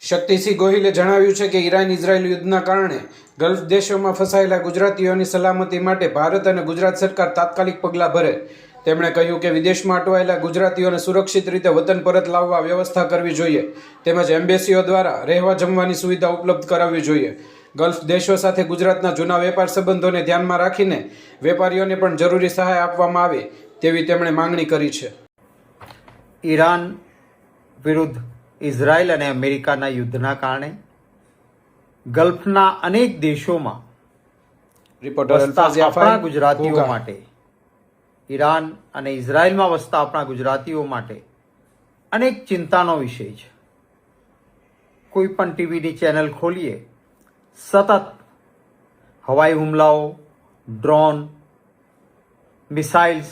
શક્તિસિંહ ગોહિલે જણાવ્યું છે કે ઈરાન ઇઝરાયલ યુદ્ધના કારણે ગલ્ફ દેશોમાં ફસાયેલા ગુજરાતીઓની સલામતી માટે ભારત અને ગુજરાત સરકાર તાત્કાલિક પગલાં ભરે. તેમણે કહ્યું કે વિદેશમાં અટવાયેલા ગુજરાતીઓને સુરક્ષિત રીતે વતન પરત લાવવા વ્યવસ્થા કરવી જોઈએ, તેમજ એમ્બેસીઓ દ્વારા રહેવા જમવાની સુવિધા ઉપલબ્ધ કરાવવી જોઈએ. ગલ્ફ દેશો સાથે ગુજરાતના જૂના વેપાર સંબંધોને ધ્યાનમાં રાખીને વેપારીઓને પણ જરૂરી સહાય આપવામાં આવે તેવી તેમણે માંગણી કરી છે. ઈરાન વિરુદ્ધ ઇઝરાયલ અને અમેરિકાના યુદ્ધના કારણે ગલ્ફના અનેક દેશોમાં વસતા આપણા ગુજરાતીઓ માટે, ઈરાન અને ઇઝરાયલમાં વસતા આપણા ગુજરાતીઓ માટે અનેક ચિંતાનો વિષય છે. કોઈ પણ ટીવીની ચેનલ ખોલીએ, સતત હવાઈ હુમલાઓ, ડ્રોન, મિસાઇલ્સ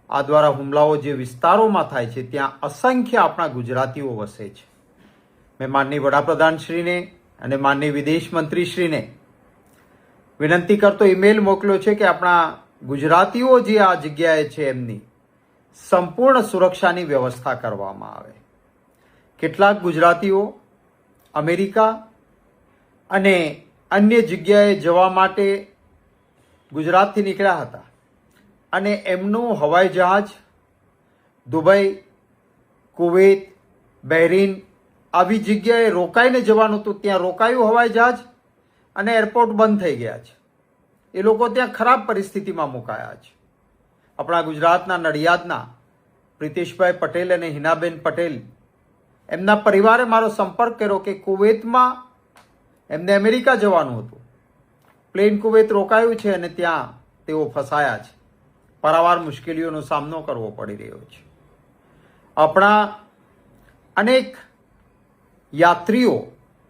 આ દ્વારા હુમલાઓ જે વિસ્તારોમાં થાય છે ત્યાં અસંખ્ય આપણા ગુજરાતીઓ વસે છે. મેં માનનીય વડાપ્રધાનશ્રીને અને માનનીય વિદેશ મંત્રીશ્રીને વિનંતી કરતો ઈમેલ મોકલ્યો છે કે આપણા ગુજરાતીઓ જે આ જગ્યાએ છે એમની સંપૂર્ણ સુરક્ષાની વ્યવસ્થા કરવામાં આવે. કેટલાક ગુજરાતીઓ અમેરિકા અને અન્ય જગ્યાએ જવા માટે ગુજરાતથી નીકળ્યા હતા અને એમનું હવાઈ જહાજ દુબઈ, કુવૈત, બહેરીન આવી જગ્યાએ રોકાઈને જવાનું હતું. ત્યાં રોકાયું હવાઈ જહાજ અને એરપોર્ટ બંધ થઈ ગયા છે. એ લોકો ત્યાં ખરાબ પરિસ્થિતિમાં મુકાયા છે. આપણા ગુજરાતના નડિયાદના પ્રિતેશભાઈ પટેલ અને હિનાબેન પટેલ, એમના પરિવારે મારો સંપર્ક કર્યો કે કુવૈતમાં એમને અમેરિકા જવાનું હતું, પ્લેન કુવૈત રોકાયું છે અને ત્યાં તેઓ ફસાયા છે. પારાવાર મુશ્કેલીઓનો સામનો કરવો પડી રહ્યો છે. આપણા અનેક યાત્રીઓ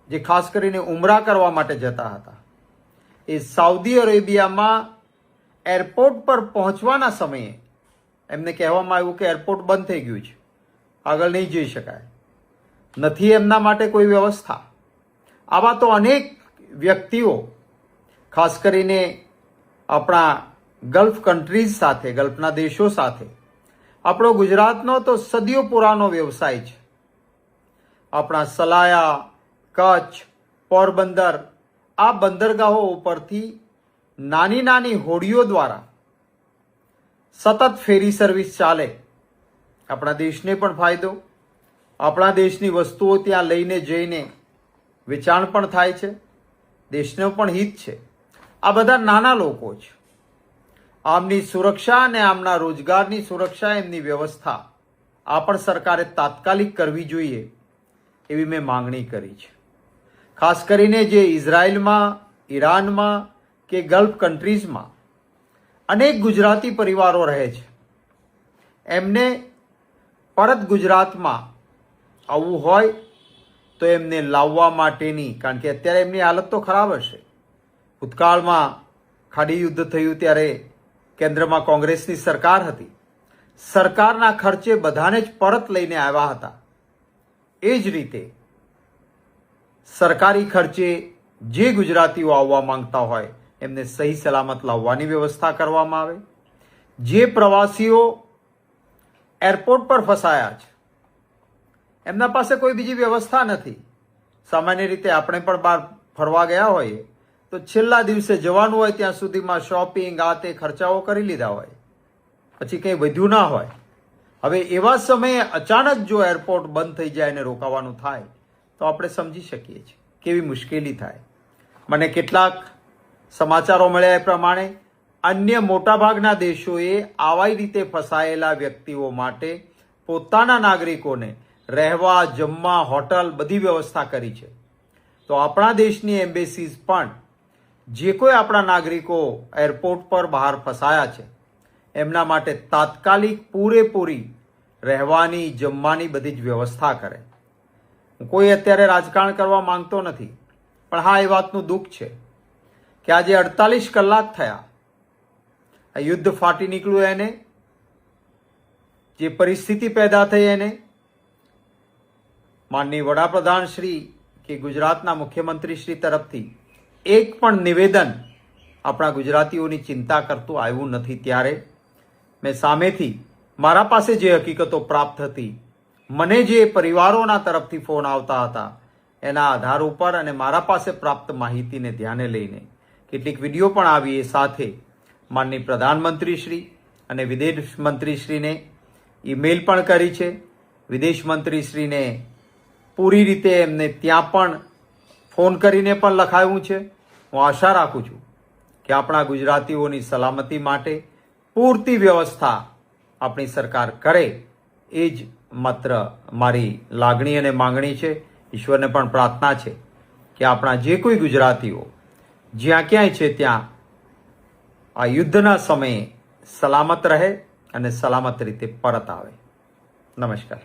જે ખાસ કરીને ઉમરા કરવા માટે જતા હતા, એ સાઉદી અરેબિયામાં એરપોર્ટ પર પહોંચવાના સમયે એમને કહેવામાં આવ્યું કે એરપોર્ટ બંધ થઈ ગયું છે, આગળ નહીં જઈ શકાય, નથી એમના માટે કોઈ વ્યવસ્થા. આવા તો અનેક વ્યક્તિઓ ખાસ કરીને આપણા ગલ્ફ કન્ટ્રીઝ સાથે, ગલ્ફના દેશો સાથે આપણો ગુજરાતનો તો સદીઓ પુરાનો વ્યવસાય છે. આપણા સલાયા, કચ્છ, પોરબંદર આ બંદરગાહો ઉપરથી નાની નાની હોડીઓ દ્વારા સતત ફેરી સર્વિસ ચાલે. આપણા દેશને પણ ફાયદો, આપણા દેશની વસ્તુઓ ત્યાં લઈને જઈને વેચાણ પણ થાય છે, દેશનો પણ હિત છે. આ બધા નાના લોકો છે. આમની સુરક્ષા અને આમના રોજગારની સુરક્ષા, એમની વ્યવસ્થા આ પણ સરકારે તાત્કાલિક કરવી જોઈએ એવી મેં માંગણી કરી છે. ખાસ કરીને જે ઇઝરાયલમાં, ઈરાનમાં કે ગલ્ફ કન્ટ્રીઝમાં અનેક ગુજરાતી પરિવારો રહે છે, એમને પરત ગુજરાતમાં આવવું હોય તો એમને લાવવા માટેની, કારણ કે અત્યારે એમની હાલત તો ખરાબ હશે. ભૂતકાળમાં ખાડી યુદ્ધ થયું ત્યારે કેન્દ્રમાં કોંગ્રેસની સરકાર હતી, સરકારના ખર્ચે બધાને જ પરત લઈને આવ્યા હતા. એ જ રીતે સરકારી ખર્ચે જે ગુજરાતીઓ આવવા માંગતા હોય એમને સહી સલામત લાવવાની વ્યવસ્થા કરવામાં આવે. જે પ્રવાસીઓ એરપોર્ટ પર ફસાયા છે એમના પાસે કોઈ બીજી વ્યવસ્થા નથી. સામાન્ય રીતે આપણે પણ બહાર ફરવા ગયા હોઈએ તો છેલ્લા દિવસે જવાનું હોય ત્યાં સુધીમાં શોપિંગ આ તે ખર્ચાઓ કરી લીધા હોય, પછી કંઈ વધ્યું ના હોય. હવે એવા સમયે અચાનક જો એરપોર્ટ બંધ થઈ જાય અને રોકાવાનું થાય તો આપણે સમજી શકીએ છીએ કેવી મુશ્કેલી થાય. મને કેટલાક સમાચારો મળ્યા એ પ્રમાણે અન્ય મોટાભાગના દેશોએ આવા રીતે ફસાયેલા વ્યક્તિઓ માટે પોતાના નાગરિકોને રહેવા, જમવા, હોટલ બધી વ્યવસ્થા કરી છે. તો આપણા દેશની એમ્બેસીઝ પણ જે કોઈ આપણા નાગરિકો એરપોર્ટ પર બહાર ફસાયા છે એમના માટે તાત્કાલિક પૂરેપૂરી રહેવાની, જમવાની બધી જ વ્યવસ્થા કરે. હું કોઈ અત્યારે રાજકારણ કરવા માંગતો નથી, પણ હા, એ વાતનું દુઃખ છે કે આજે 48 કલાક થયા આ યુદ્ધ ફાટી નીકળ્યું, એને જે પરિસ્થિતિ પેદા થઈ એને માનનીય વડાપ્રધાન શ્રી કે ગુજરાતના મુખ્યમંત્રી શ્રી તરફથી એક પણ નિવેદન આપણા ગુજરાતીઓની ચિંતા કરતું આવ્યું નથી. ત્યારે મેં સામેથી મારા પાસે જે હકીકતો પ્રાપ્ત હતી, મને જે પરિવારોના તરફથી ફોન આવતા હતા, એના આધાર ઉપર અને મારા પાસે પ્રાપ્ત માહિતીને ધ્યાને લઈને કેટલીક વિડીયો પણ આવી, એ સાથે માનનીય પ્રધાનમંત્રીશ્રી અને વિદેશ મંત્રીશ્રીને ઈમેલ પણ કરી છે. વિદેશ મંત્રીશ્રીને પૂરી રીતે એમને ત્યાં પણ ફોન કરીને પણ લખાયું છે. હું આશા રાખું છું કે આપણા ગુજરાતીઓની સલામતી માટે પૂરતી વ્યવસ્થા આપણી સરકાર કરે, એ જ માત્ર મારી લાગણી અને માંગણી છે. ઈશ્વરને પણ પ્રાર્થના છે કે આપણા જે કોઈ ગુજરાતીઓ જ્યાં ક્યાંય છે ત્યાં આ યુદ્ધના સમયે સલામત રહે અને સલામત રીતે પરત આવે. નમસ્કાર.